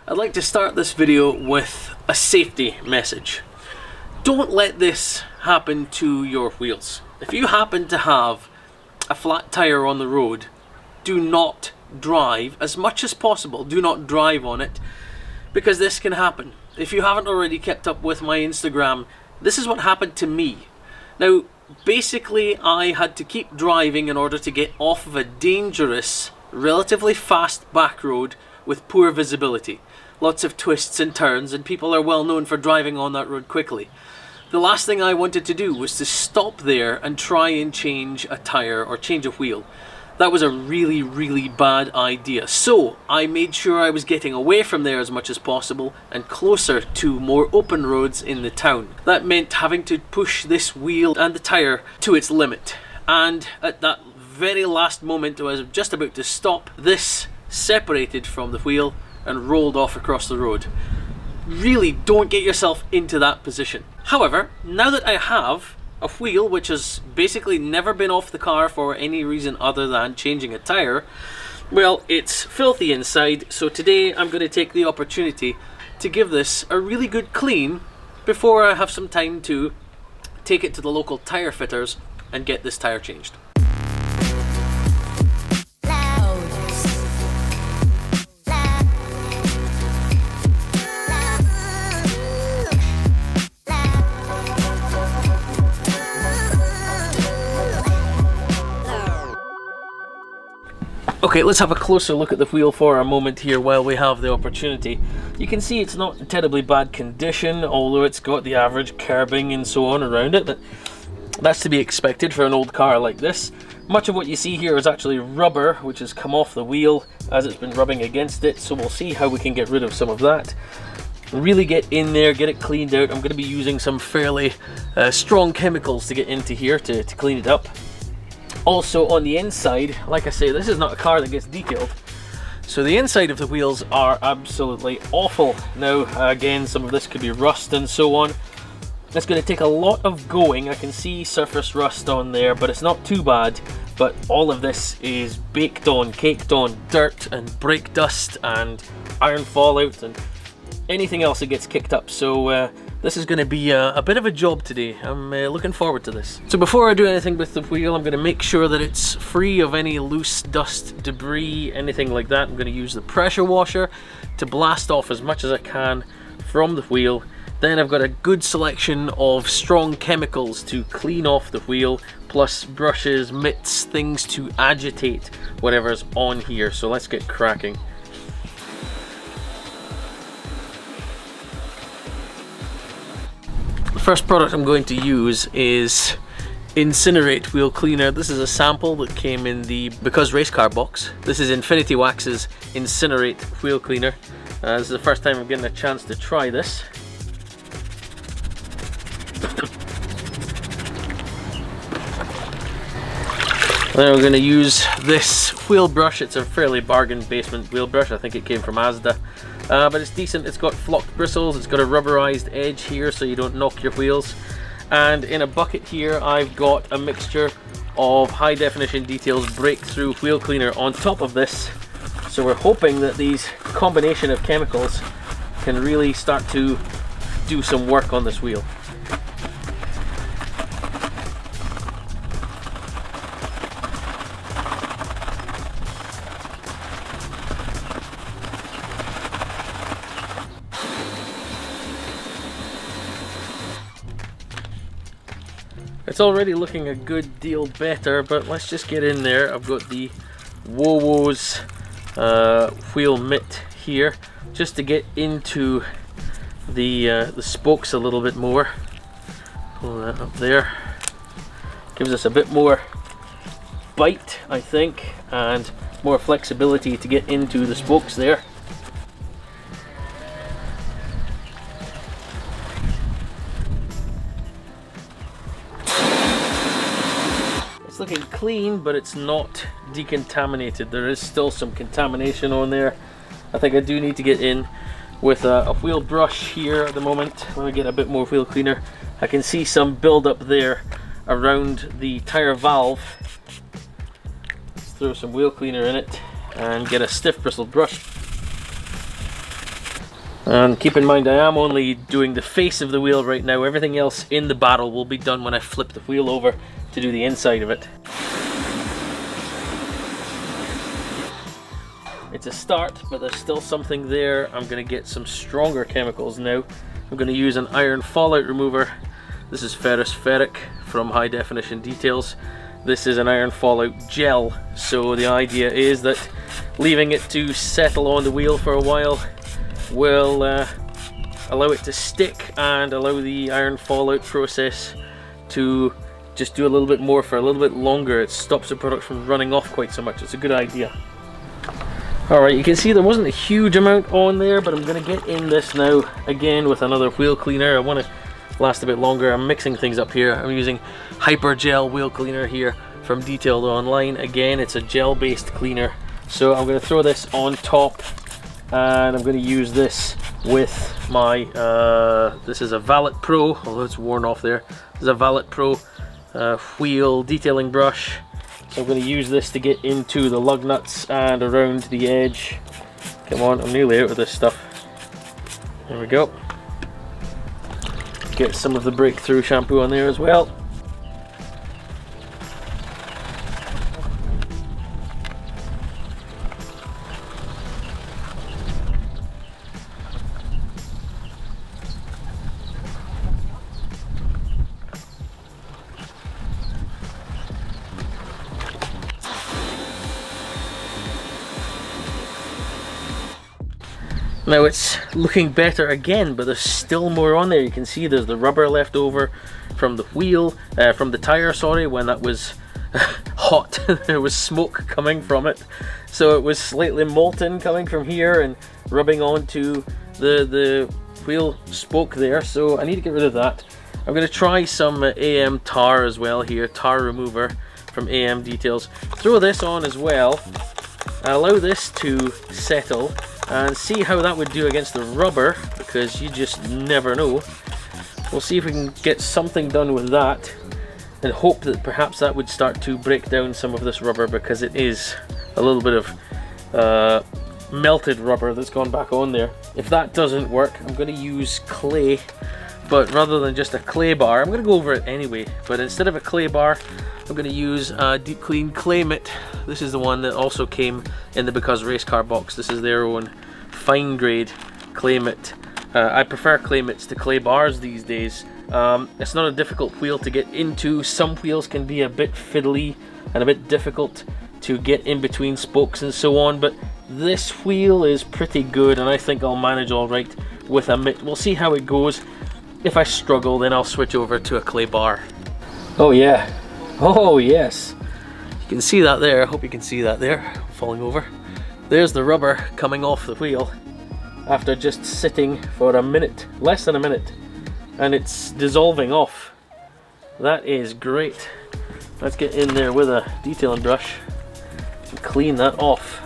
I'd like to start this video with a safety message. Don't let this happen to your wheels. If you happen to have a flat tire on the road, do not drive as much as possible. Do not drive on it, because this can happen. If you haven't already kept up with my Instagram, this is what happened to me. Now, basically, I had to keep driving in order to get off of a dangerous, relatively fast back road with poor visibility. Lots of twists and turns, and people are well known for driving on that road quickly. The last thing I wanted to do was to stop there and try and change a tire or change a wheel. That was a really bad idea. So I made sure I was getting away from there as much as possible and closer to more open roads in the town. That meant having to push this wheel and the tire to its limit. And at that very last moment, I was just about to stop, this separated from the wheel and rolled off across the road. Really don't get yourself into that position. However, now that I have a wheel which has basically never been off the car for any reason other than changing a tire, well, it's filthy inside, so today I'm going to take the opportunity to give this a really good clean before I have some time to take it to the local tire fitters and get this tire changed. Okay, let's have a closer look at the wheel for a moment here while we have the opportunity. You can see it's not in terribly bad condition, although it's got the average curbing and so on around it. That's to be expected for an old car like this. Much of what you see here is actually rubber, which has come off the wheel as it's been rubbing against it, so we'll see how we can get rid of some of that. Really get in there, get it cleaned out. I'm going to be using some fairly strong chemicals to get into here to clean it up. Also on the inside, like I say, this is not a car that gets detailed, so the inside of the wheels are absolutely awful. Now again, some of this could be rust and so on. It's going to take a lot of going. I can see surface rust on there, but it's not too bad. But all of this is baked on, caked on dirt and brake dust and iron fallout and anything else that gets kicked up. So this is going to be a bit of a job today. I'm looking forward to this. So before I do anything with the wheel, I'm going to make sure that it's free of any loose dust, debris, anything like that. I'm going to use the pressure washer to blast off as much as I can from the wheel. Then I've got a good selection of strong chemicals to clean off the wheel, plus brushes, mitts, things to agitate whatever's on here. So let's get cracking. The first product I'm going to use is Incinerate Wheel Cleaner. This is a sample that came in the Because Race Car box. This is Infinity Wax's Incinerate Wheel Cleaner. This is the first time I'm getting a chance to try this. Then we're going to use this wheel brush. It's a fairly bargain basement wheel brush. I think it came from Asda. But it's decent. It's got flocked bristles, it's got a rubberized edge here so you don't knock your wheels, and in a bucket here I've got a mixture of high definition details breakthrough wheel cleaner on top of this. So we're hoping that these combination of chemicals can really start to do some work on this wheel. It's already looking a good deal better, but let's just get in there. I've got the Wowo's wheel mitt here, just to get into the spokes a little bit more. Pull that up there. Gives us a bit more bite, I think, and more flexibility to get into the spokes there. It's looking clean, but it's not decontaminated. There is still some contamination on there. I think I do need to get in with a wheel brush here at the moment. Let me get a bit more wheel cleaner. I can see some build up there around the tire valve. Let's throw some wheel cleaner in it and get a stiff bristled brush. And keep in mind, I am only doing the face of the wheel right now. Everything else in the barrel will be done when I flip the wheel over to do the inside of it. It's a start, but there's still something there. I'm going to get some stronger chemicals now. I'm going to use an iron fallout remover. This is ferrous ferric from High Definition Details. This is an iron fallout gel, so the idea is that leaving it to settle on the wheel for a while will allow it to stick and allow the iron fallout process to just do a little bit more for a little bit longer. It stops the product from running off quite so much. It's a good idea. Alright, you can see there wasn't a huge amount on there, but I'm going to get in this now again with another wheel cleaner. I want to last a bit longer. I'm mixing things up here. I'm using Hyper Gel wheel cleaner here from Detailed Online. Again, it's a gel based cleaner, so I'm going to throw this on top, and I'm going to use this with my this is a Valet Pro, although it's worn off there. This is a Valet Pro wheel detailing brush. So I'm going to use this to get into the lug nuts and around the edge. Come on, I'm nearly out of this stuff. There we go. Get some of the breakthrough shampoo on there as well. Now it's looking better again, but there's still more on there. You can see there's the rubber left over from the wheel, from the tire, sorry, when that was hot. There was smoke coming from it. So it was slightly molten coming from here and rubbing onto the wheel spoke there. So I need to get rid of that. I'm going to try some AM tar as well here, tar remover from AM Details. Throw this on as well. Allow this to settle and see how that would do against the rubber, because you just never know. We'll see if we can get something done with that and hope that perhaps that would start to break down some of this rubber, because it is a little bit of melted rubber that's gone back on there. If that doesn't work, I'm going to use clay, but rather than just a clay bar, I'm going to go over it anyway, but instead of a clay bar, I'm going to use a Deep Clean Clay Mitt. This is the one that also came in the Because Race Car box. This is their own fine grade clay mitt. I prefer clay mitts to clay bars these days. It's not a difficult wheel to get into. Some wheels can be a bit fiddly and a bit difficult to get in between spokes and so on, but this wheel is pretty good and I think I'll manage all right with a mitt. We'll see how it goes. If I struggle, then I'll switch over to a clay bar. Oh yeah. Oh yes, you can see that there. I hope you can see that there, falling over. There's the rubber coming off the wheel after just sitting for a minute, less than a minute, and it's dissolving off. That is great. Let's get in there with a detailing brush and clean that off.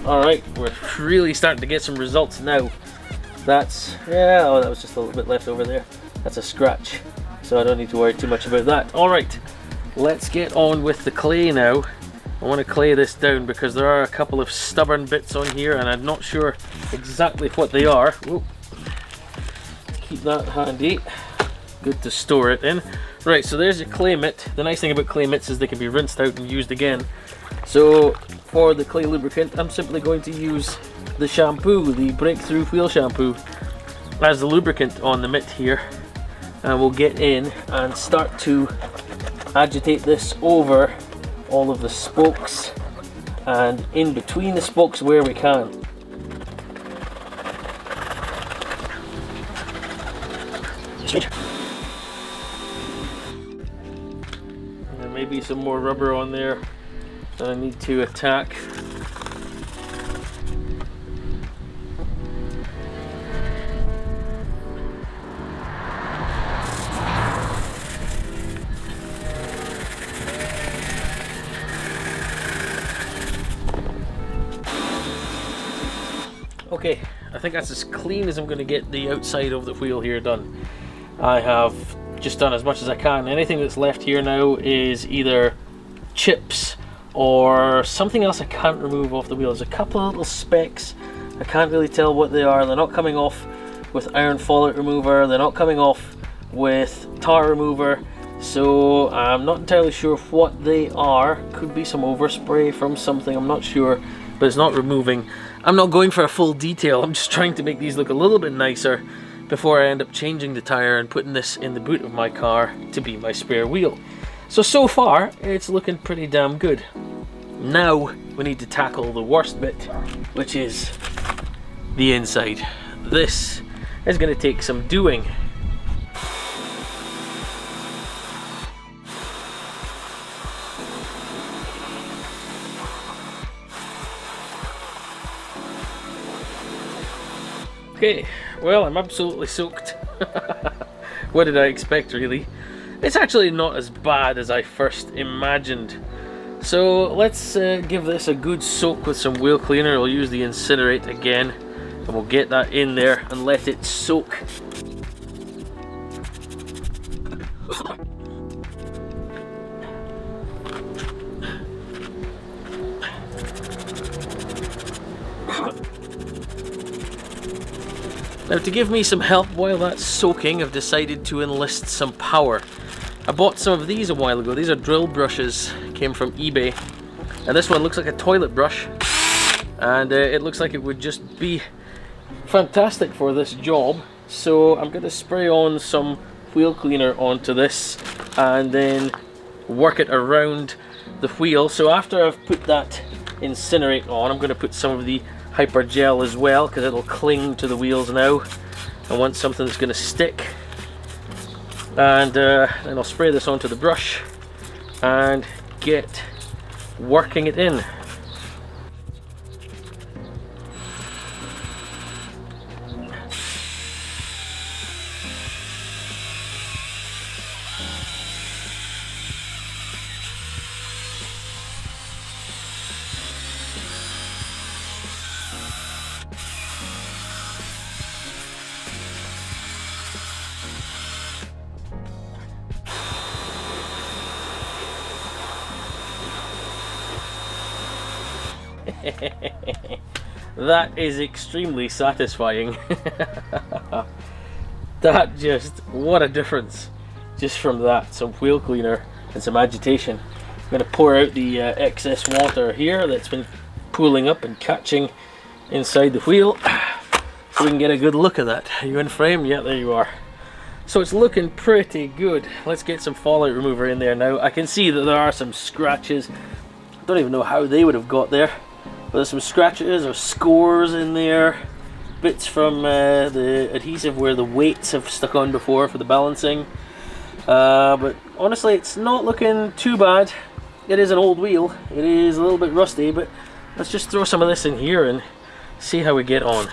Alright, we're really starting to get some results now. That's, yeah, oh, that was just a little bit left over there. That's a scratch, so I don't need to worry too much about that. Alright, let's get on with the clay now. I want to clay this down because there are a couple of stubborn bits on here and I'm not sure exactly what they are. Whoa. Keep that handy. Good to store it in. Right, so there's your clay mitt. The nice thing about clay mitts is they can be rinsed out and used again. So for the clay lubricant, I'm simply going to use the shampoo, the Breakthrough Wheel Shampoo, as the lubricant on the mitt here. And we'll get in and start to agitate this over all of the spokes and in between the spokes where we can. And there may be some more rubber on there that I need to attack. Okay, I think that's as clean as I'm going to get the outside of the wheel here done. I have just done as much as I can. Anything that's left here now is either chips or something else I can't remove off the wheel. There's a couple of little specks, I can't really tell what they are. They're not coming off with iron fallout remover, they're not coming off with tar remover, so I'm not entirely sure what they are. Could be some overspray from something, I'm not sure, but it's not removing. I'm not going for a full detail, I'm just trying to make these look a little bit nicer before I end up changing the tire and putting this in the boot of my car to be my spare wheel. So far it's looking pretty damn good. Now we need to tackle the worst bit, which is the inside. This is going to take some doing. Okay, well, I'm absolutely soaked. What did I expect, really? It's actually not as bad as I first imagined. So let's give this a good soak with some wheel cleaner. We'll use the Incinerate again, and we'll get that in there and let it soak. Now, to give me some help while that's soaking, I've decided to enlist some power. I bought some of these a while ago. These are drill brushes, came from eBay. And this one looks like a toilet brush. And it looks like it would just be fantastic for this job. So I'm going to spray on some wheel cleaner onto this and then work it around the wheel. So after I've put that Incinerate on, I'm going to put some of the Hyper Gel as well, because it'll cling to the wheels now. I want something that's going to stick. And then I'll spray this onto the brush and get working it in. That is extremely satisfying. That just, what a difference just from that. Some wheel cleaner and some agitation. I'm going to pour out the excess water here that's been pooling up and catching inside the wheel so we can get a good look at that. Are you in frame? Yeah, there you are. So it's looking pretty good. Let's get some fallout remover in there now. I can see that there are some scratches. I don't even know how they would have got there. But there's some scratches or scores in there, bits from the adhesive where the weights have stuck on before for the balancing. But honestly, it's not looking too bad. It is an old wheel, it is a little bit rusty, but let's just throw some of this in here and see how we get on.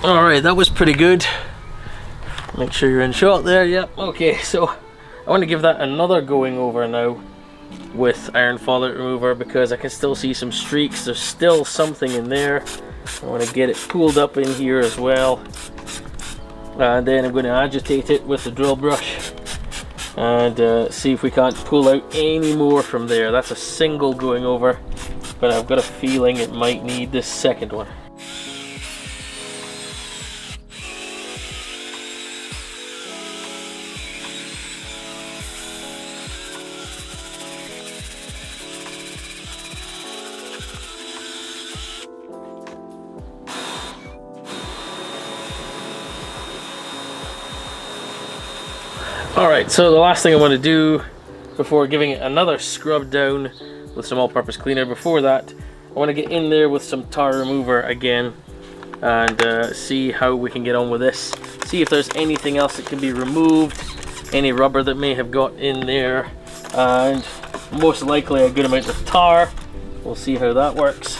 Alright, that was pretty good. Make sure you're in shot there, yep, okay, so I want to give that another going over now with iron fallout remover because I can still see some streaks. There's still something in there. I want to get it pulled up in here as well. And then I'm going to agitate it with the drill brush and see if we can't pull out any more from there. That's a single going over, but I've got a feeling it might need this second one. Alright, so the last thing I want to do before giving it another scrub down with some all-purpose cleaner, before that I want to get in there with some tar remover again and see how we can get on with this. See if there's anything else that can be removed, any rubber that may have got in there, and most likely a good amount of tar. We'll see how that works.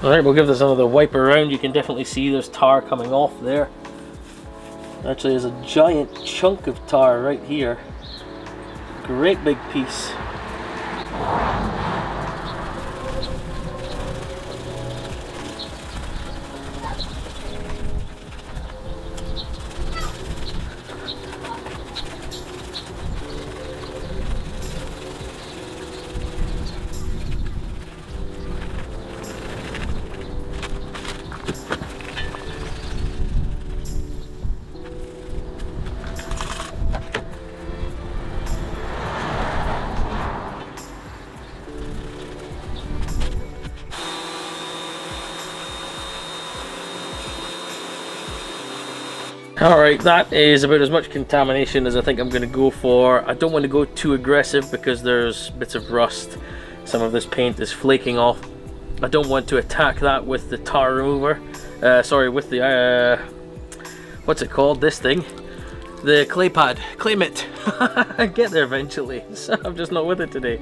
Alright, we'll give this another wipe around. You can definitely see there's tar coming off there. Actually, there's a giant chunk of tar right here. Great big piece. Alright, that is about as much contamination as I think I'm going to go for. I don't want to go too aggressive because there's bits of rust. Some of this paint is flaking off. I don't want to attack that with the tar remover. Sorry, with the, what's it called? This thing. The clay pad. Clay mitt. I get there eventually. So I'm just not with it today.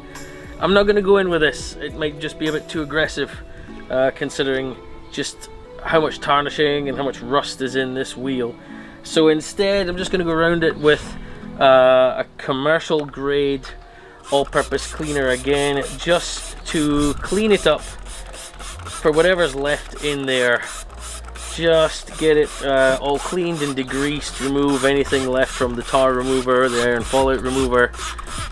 I'm not going to go in with this. It might just be a bit too aggressive, considering just how much tarnishing and how much rust is in this wheel. So instead, I'm just going to go around it with a commercial grade all-purpose cleaner again, just to clean it up for whatever's left in there. Just get it all cleaned and degreased, remove anything left from the tar remover, the iron fallout remover,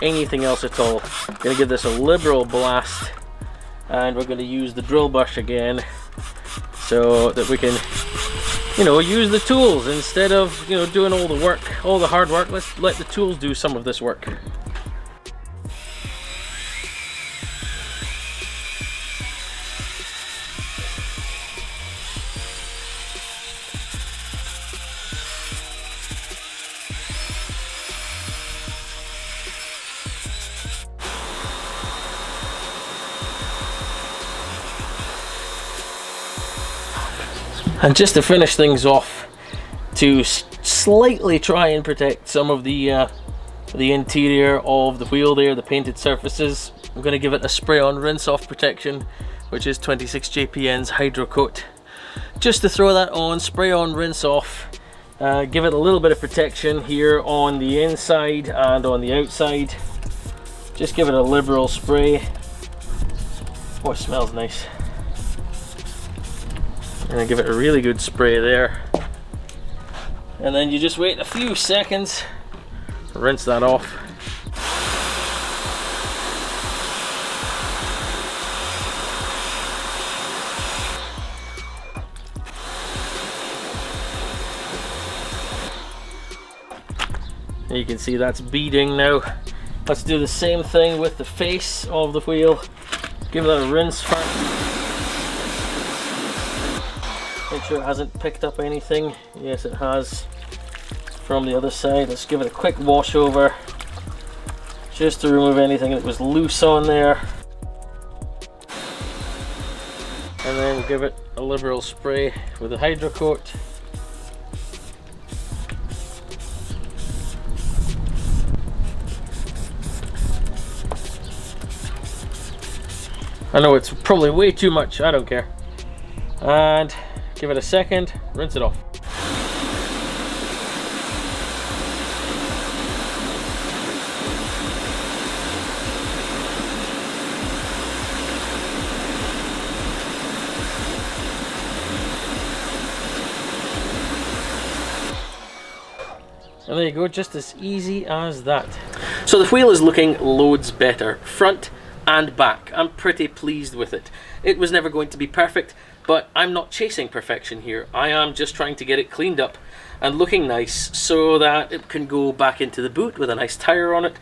anything else at all. I'm going to give this a liberal blast, and we're going to use the drill brush again so that we can, you know, use the tools instead of, you know, doing all the work, all the hard work. Let's let the tools do some of this work. And just to finish things off, to slightly try and protect some of the interior of the wheel there, the painted surfaces, I'm going to give it a spray-on rinse-off protection, which is 26 JPN's Hydro Coat. Just to throw that on, spray-on, rinse-off, give it a little bit of protection here on the inside and on the outside. Just give it a liberal spray. Oh, it smells nice. And give it a really good spray there, and then you just wait a few seconds, rinse that off. And you can see that's beading now. Let's do the same thing with the face of the wheel. Give that a rinse first. Make sure it hasn't picked up anything. Yes, it has from the other side. Let's give it a quick wash over just to remove anything that was loose on there. And then we'll give it a liberal spray with the Hydro Coat. I know it's probably way too much, I don't care. And give it a second, rinse it off. And there you go, just as easy as that. So the wheel is looking loads better. Front, and back. I'm pretty pleased with it. It was never going to be perfect, but I'm not chasing perfection here. I am just trying to get it cleaned up and looking nice so that it can go back into the boot with a nice tire on it.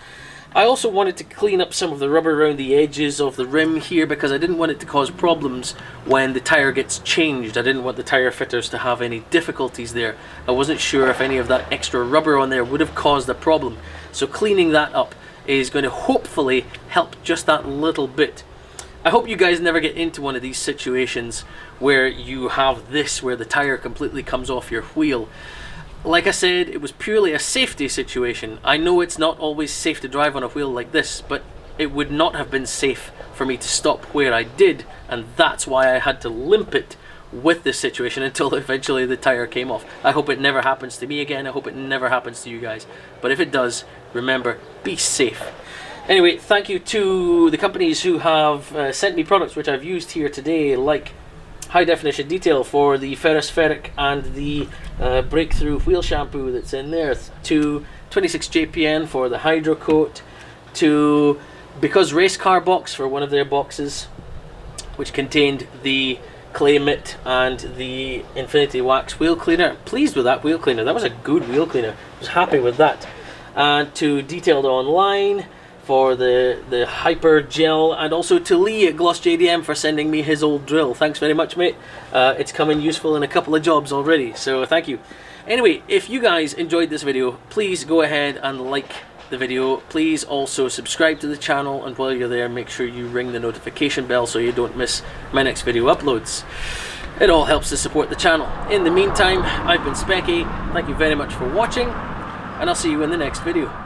I also wanted to clean up some of the rubber around the edges of the rim here because I didn't want it to cause problems when the tire gets changed. I didn't want the tire fitters to have any difficulties there. I wasn't sure if any of that extra rubber on there would have caused a problem. So cleaning that up is going to hopefully help just that little bit. I hope you guys never get into one of these situations where you have this, where the tire completely comes off your wheel. Like I said, it was purely a safety situation. I know it's not always safe to drive on a wheel like this, but it would not have been safe for me to stop where I did, and that's why I had to limp it with this situation until eventually the tire came off. I hope it never happens to me again. I hope it never happens to you guys. But if it does, remember, be safe. Anyway, thank you to the companies who have sent me products which I've used here today, like High Definition Detail for the Ferrous Ferric and the Breakthrough Wheel Shampoo that's in there, to 26JPN for the Hydro Coat, to Because Race Car box for one of their boxes, which contained the Clay Mitt and the Infinity Wax wheel cleaner. I'm pleased with that wheel cleaner. That was a good wheel cleaner. I was happy with that. And to Detailed Online for the Hyper Gel, and also to Lee at Gloss JDM for sending me his old drill. Thanks very much, mate. It's come in useful in a couple of jobs already, so thank you. Anyway, if you guys enjoyed this video, please go ahead and like the video. Please also subscribe to the channel, and while you're there, make sure you ring the notification bell so you don't miss my next video uploads. It all helps to support the channel. In the meantime, I've been Specky. Thank you very much for watching, and I'll see you in the next video.